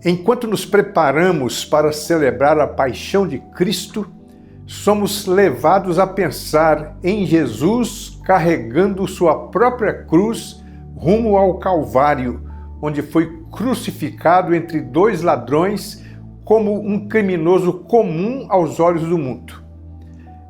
Enquanto nos preparamos para celebrar a paixão de Cristo, somos levados a pensar em Jesus carregando sua própria cruz rumo ao Calvário, onde foi crucificado entre dois ladrões como um criminoso comum aos olhos do mundo.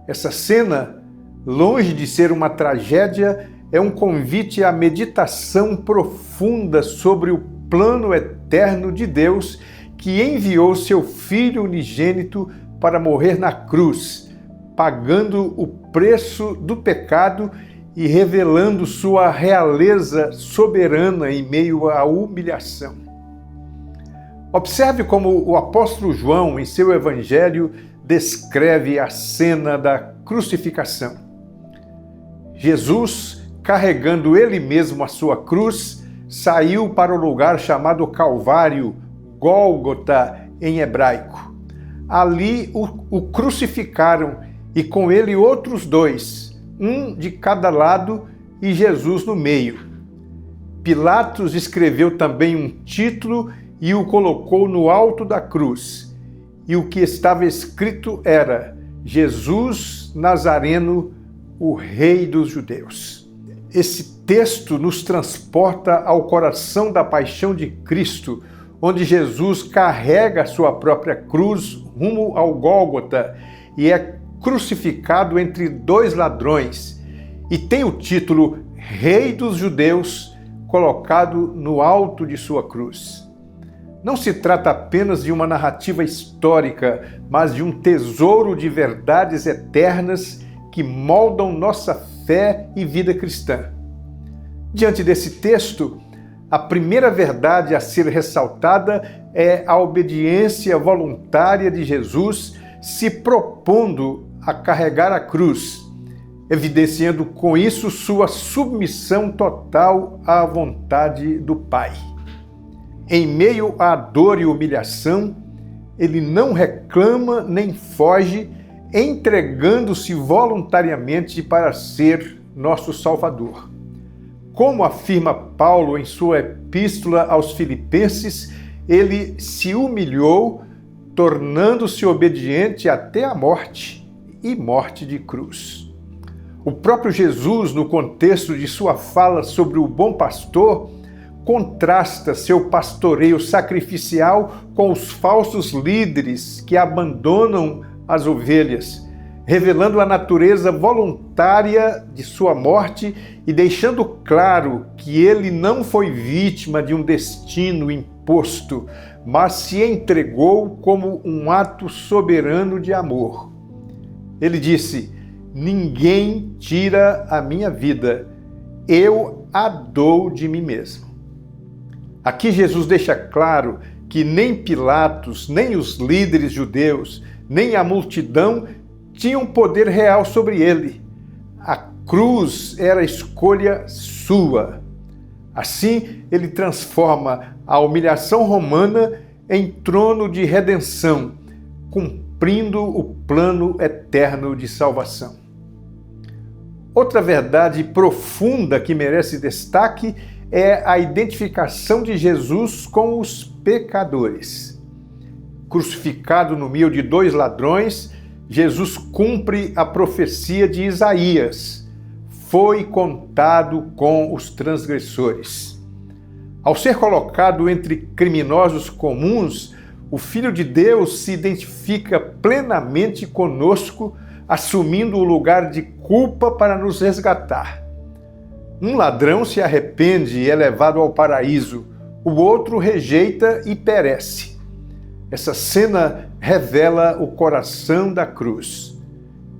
Essa cena, longe de ser uma tragédia, é um convite à meditação profunda sobre o plano eterno de Deus que enviou seu Filho unigênito para morrer na cruz, pagando o preço do pecado e revelando sua realeza soberana em meio à humilhação. Observe como o apóstolo João, em seu evangelho, descreve a cena da crucificação. Jesus, carregando ele mesmo a sua cruz, saiu para o lugar chamado Calvário, Gólgota em hebraico. Ali o crucificaram e com ele outros dois, um de cada lado e Jesus no meio. Pilatos escreveu também um título e o colocou no alto da cruz. E o que estava escrito era: Jesus Nazareno, o Rei dos Judeus. Esse texto nos transporta ao coração da paixão de Cristo, onde Jesus carrega a sua própria cruz rumo ao Gólgota e é crucificado entre dois ladrões, e tem o título Rei dos Judeus colocado no alto de sua cruz. Não se trata apenas de uma narrativa histórica, mas de um tesouro de verdades eternas que moldam nossa fé e vida cristã. Diante desse texto, a primeira verdade a ser ressaltada é a obediência voluntária de Jesus se propondo a carregar a cruz, evidenciando com isso sua submissão total à vontade do Pai. Em meio à dor e humilhação, ele não reclama nem foge, entregando-se voluntariamente para ser nosso Salvador. Como afirma Paulo em sua epístola aos Filipenses, ele se humilhou, tornando-se obediente até a morte, e morte de cruz. O próprio Jesus, no contexto de sua fala sobre o bom pastor, contrasta seu pastoreio sacrificial com os falsos líderes que abandonam as ovelhas, revelando a natureza voluntária de sua morte e deixando claro que ele não foi vítima de um destino imposto, mas se entregou como um ato soberano de amor. Ele disse: "Ninguém tira a minha vida, eu a dou de mim mesmo." Aqui Jesus deixa claro que nem Pilatos, nem os líderes judeus, nem a multidão tinham poder real sobre ele. A cruz era a escolha sua. Assim, ele transforma a humilhação romana em trono de redenção, cumprindo o plano eterno de salvação. Outra verdade profunda que merece destaque é a identificação de Jesus com os pecadores. Crucificado no meio de dois ladrões, Jesus cumpre a profecia de Isaías: "Foi contado com os transgressores." Ao ser colocado entre criminosos comuns, o Filho de Deus se identifica plenamente conosco, assumindo o lugar de culpa para nos resgatar. Um ladrão se arrepende e é levado ao paraíso, o outro rejeita e perece. Essa cena revela o coração da cruz.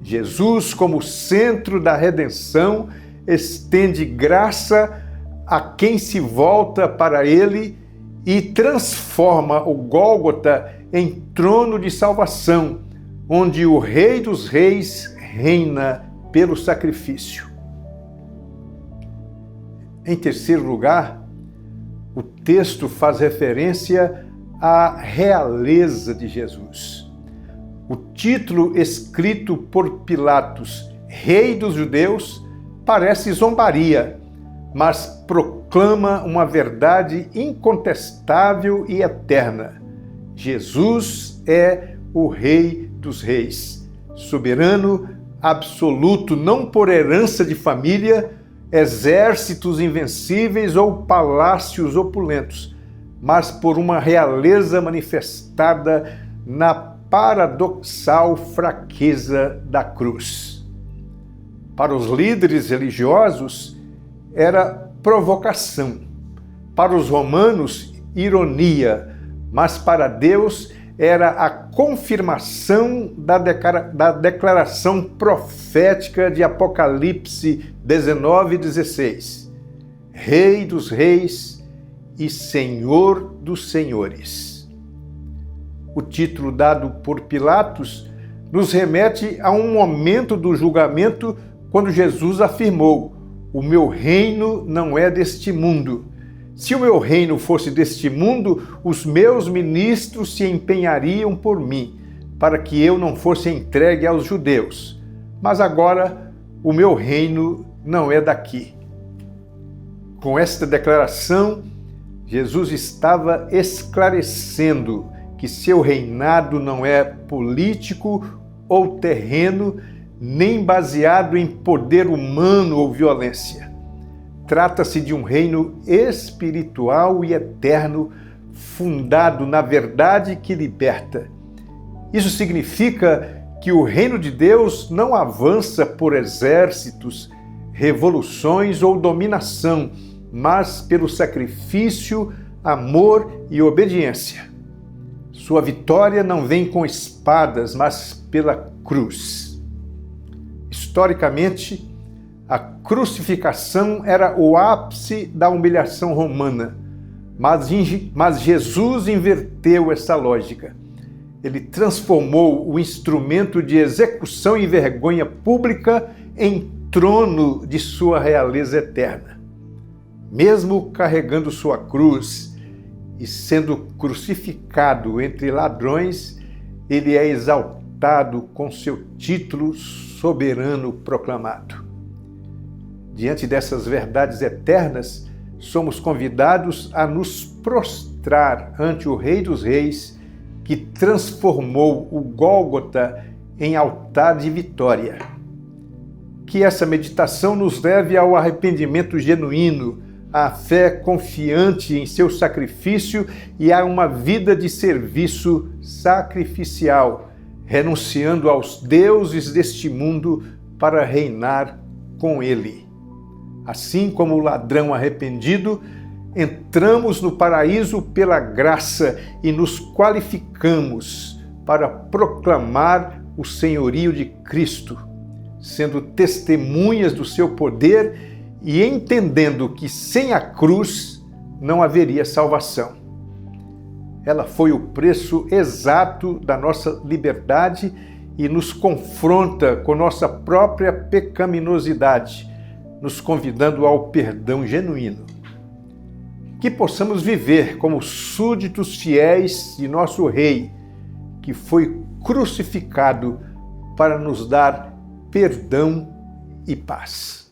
Jesus, como centro da redenção, estende graça a quem se volta para ele e transforma o Gólgota em trono de salvação, onde o Rei dos Reis reina pelo sacrifício. Em terceiro lugar, o texto faz referência à realeza de Jesus. O título escrito por Pilatos, Rei dos Judeus, parece zombaria, mas proclama proclama uma verdade incontestável e eterna. Jesus é o Rei dos Reis, soberano absoluto, não por herança de família, exércitos invencíveis ou palácios opulentos, mas por uma realeza manifestada na paradoxal fraqueza da cruz. Para os líderes religiosos, era provocação. Para os romanos, ironia. Mas para Deus, era a confirmação da declaração profética de Apocalipse 19:16. Rei dos reis e Senhor dos senhores. O título dado por Pilatos nos remete a um momento do julgamento quando Jesus afirmou: o meu reino não é deste mundo. Se o meu reino fosse deste mundo, os meus ministros se empenhariam por mim, para que eu não fosse entregue aos judeus. Mas agora o meu reino não é daqui. Com esta declaração, Jesus estava esclarecendo que seu reinado não é político ou terreno, nem baseado em poder humano ou violência. Trata-se de um reino espiritual e eterno, fundado na verdade que liberta. Isso significa que o reino de Deus não avança por exércitos, revoluções ou dominação, mas pelo sacrifício, amor e obediência. Sua vitória não vem com espadas, mas pela cruz. Historicamente, a crucificação era o ápice da humilhação romana, mas Jesus inverteu essa lógica. Ele transformou o instrumento de execução e vergonha pública em trono de sua realeza eterna. Mesmo carregando sua cruz e sendo crucificado entre ladrões, ele é exaltado com seu título soberano proclamado. Diante dessas verdades eternas, somos convidados a nos prostrar ante o Rei dos Reis, que transformou o Gólgota em altar de vitória. Que essa meditação nos leve ao arrependimento genuíno, à fé confiante em seu sacrifício e a uma vida de serviço sacrificial, renunciando aos deuses deste mundo para reinar com ele. Assim como o ladrão arrependido, entramos no paraíso pela graça e nos qualificamos para proclamar o senhorio de Cristo, sendo testemunhas do seu poder e entendendo que sem a cruz não haveria salvação. Ela foi o preço exato da nossa liberdade e nos confronta com nossa própria pecaminosidade, nos convidando ao perdão genuíno. Que possamos viver como súditos fiéis de nosso Rei, que foi crucificado para nos dar perdão e paz.